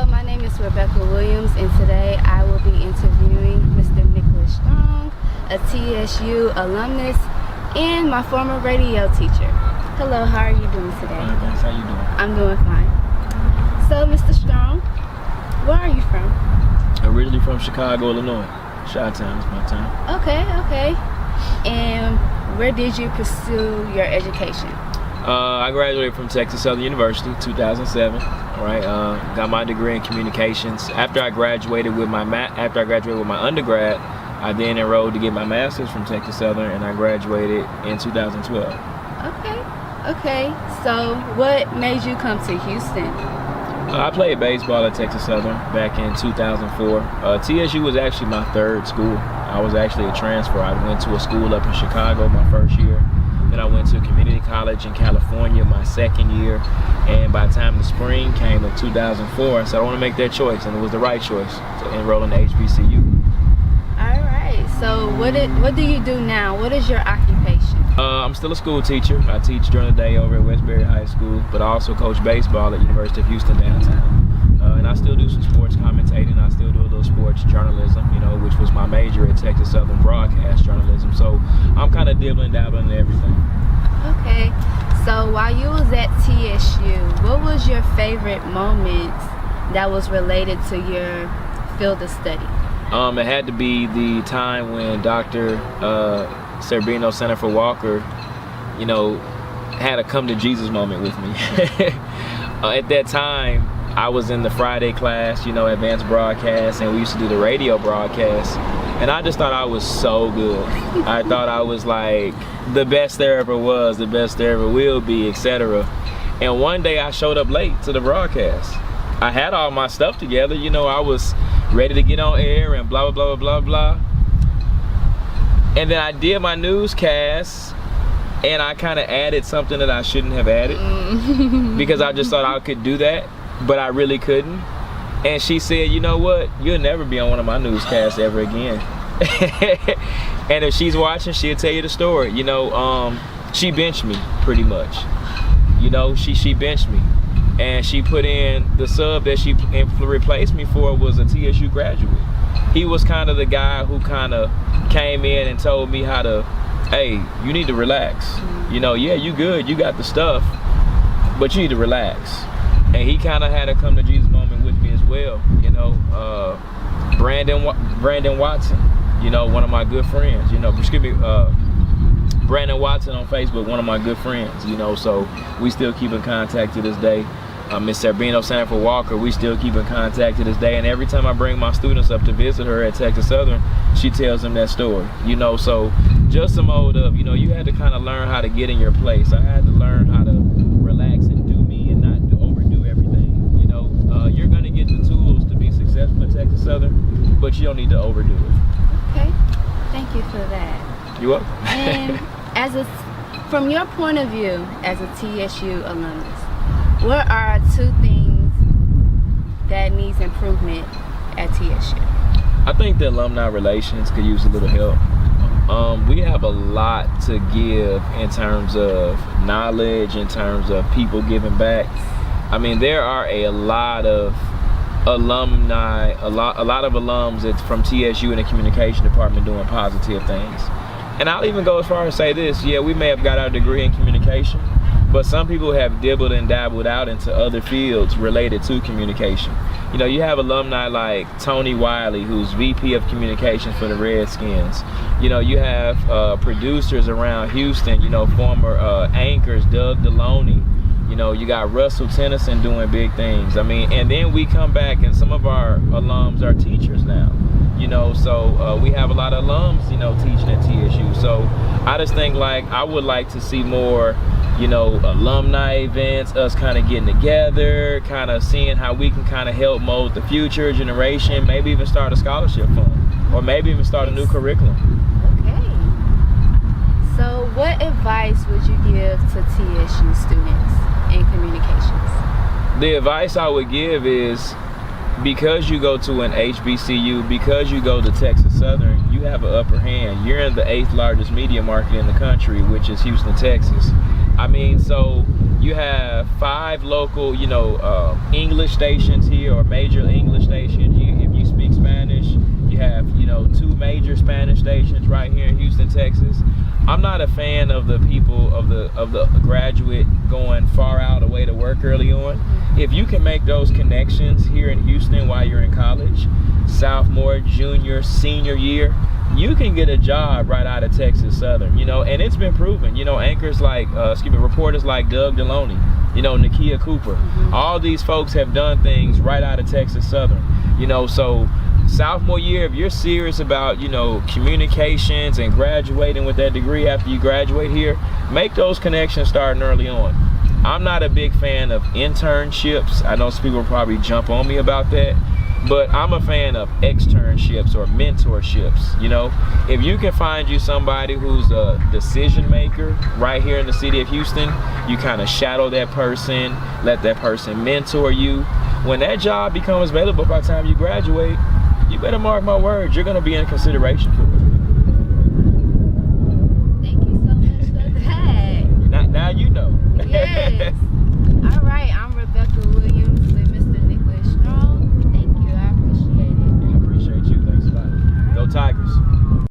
Hello, my name is Rebecca Williams, and today I will be interviewing Mr. Nicholas Strong, a TxSU alumnus and my former radio teacher. Hello, how are you doing today? Fine, thanks. How you doing? I'm doing fine. So, Mr. Strong, where are you from? Originally from Chicago, Illinois. Chi-Town is my town. Okay. And where did you pursue your education? I graduated from TxSU University, 2007. Right, got my degree in communications. After I graduated with my undergrad, I then enrolled to get my master's from Texas Southern, and I graduated in 2012. Okay. So, what made you come to Houston? I played baseball at Texas Southern back in 2004. TxSU was actually my third school. I was actually a transfer. I went to a school up in Chicago my first year. Then I went to a community college in California my second year. And by the time the spring came of 2004, I said I want to make that choice, and it was the right choice to enroll in the HBCU. All right. So what do you do now? What is your occupation? I'm still a school teacher. I teach during the day over at Westbury High School, but I also coach baseball at University of Houston downtown. And I still do some sports commentating. I still do a little sports journalism, which was my major at Texas Southern, broadcast journalism. So I'm kind of dabbling in everything. Okay. So while you was at TxSU, what was your favorite moment that was related to your field of study? It had to be the time when Dr. Serbino Center for Walker, had a come to Jesus moment with me. At that time, I was in the Friday class, advanced broadcast, and we used to do the radio broadcast. And I just thought I was so good. I thought I was like the best there ever was, the best there ever will be, etc. And one day I showed up late to the broadcast. I had all my stuff together, I was ready to get on air and blah, blah, blah, blah, blah. And then I did my newscast, and I kind of added something that I shouldn't have added because I just thought I could do that, but I really couldn't. And she said, you know what, you'll never be on one of my newscasts ever again. And if she's watching, she'll tell you the story. She benched me pretty much. She benched me. And she put in the sub that she replaced me for was a TxSU graduate. He was kind of the guy who kind of came in and told me how to, hey, you need to relax. Yeah, you good, you got the stuff, but you need to relax. And he kind of had a come to Jesus moment with me as well. Brandon Watson, one of my good friends. Brandon Watson on Facebook, one of my good friends. So we still keep in contact to this day. Miss Serbino Center for Walker, we still keep in contact to this day. And every time I bring my students up to visit her at Texas Southern, she tells them that story. So just some mode of, you had to kind of learn how to get in your place. I had to learn how to relax and do me and not overdo everything. You're gonna get the tools to be successful at Texas Southern, but you don't need to overdo it. Okay, thank you for that. You welcome. And from your point of view as a TxSU alumnus, what are 2 things that needs improvement at TxSU? I think the alumni relations could use a little help. We have a lot to give in terms of knowledge, in terms of people giving back. I mean, there are a lot of alumni, a lot of alums from TxSU in the communication department doing positive things. And I'll even go as far as say this, yeah, we may have got our degree in communication, but some people have dibbled and dabbled out into other fields related to communication. You have alumni like Tony Wiley, who's VP of Communications for the Redskins. You have producers around Houston, former anchors, Doug Deloney. You got Russell Tennyson doing big things. And then we come back and some of our alums are teachers now. So we have a lot of alums, teaching at TxSU. So I just think I would like to see more, alumni events, us kind of getting together, kind of seeing how we can kind of help mold the future generation, maybe even start a scholarship fund, or maybe even start a new curriculum. Okay. So what advice would you give to TxSU students in communications? The advice I would give is, because you go to an HBCU, because you go to Texas Southern, you have an upper hand. You're in the 8th largest media market in the country, which is Houston, Texas. So You have 5 local, English stations here, or major English stations. If you speak Spanish, you have, 2 major Spanish stations right here in Houston, Texas. I'm not a fan of the people of the graduate going far out away to work early on. If you can make those connections here in Houston while you're in college, sophomore, junior, senior year, you can get a job right out of Texas Southern, and it's been proven. Anchors like, reporters like Doug Deloney, Nakia Cooper, all these folks have done things right out of Texas Southern, so sophomore year, if you're serious about, communications and graduating with that degree after you graduate here, make those connections starting early on. I'm not a big fan of internships. I know some people probably jump on me about that, but I'm a fan of externships or mentorships. If you can find you somebody who's a decision maker right here in the city of Houston, you kind of shadow that person, let that person mentor you. When that job becomes available by the time you graduate, you better mark my words, you're going to be in consideration for it. Thank you so much for that. Now you know. Yes. All right, I'm Rebecca Williams with Mr. Nicholas Strong. Thank you. I appreciate it. I appreciate you. Thanks a lot. Go Tigers.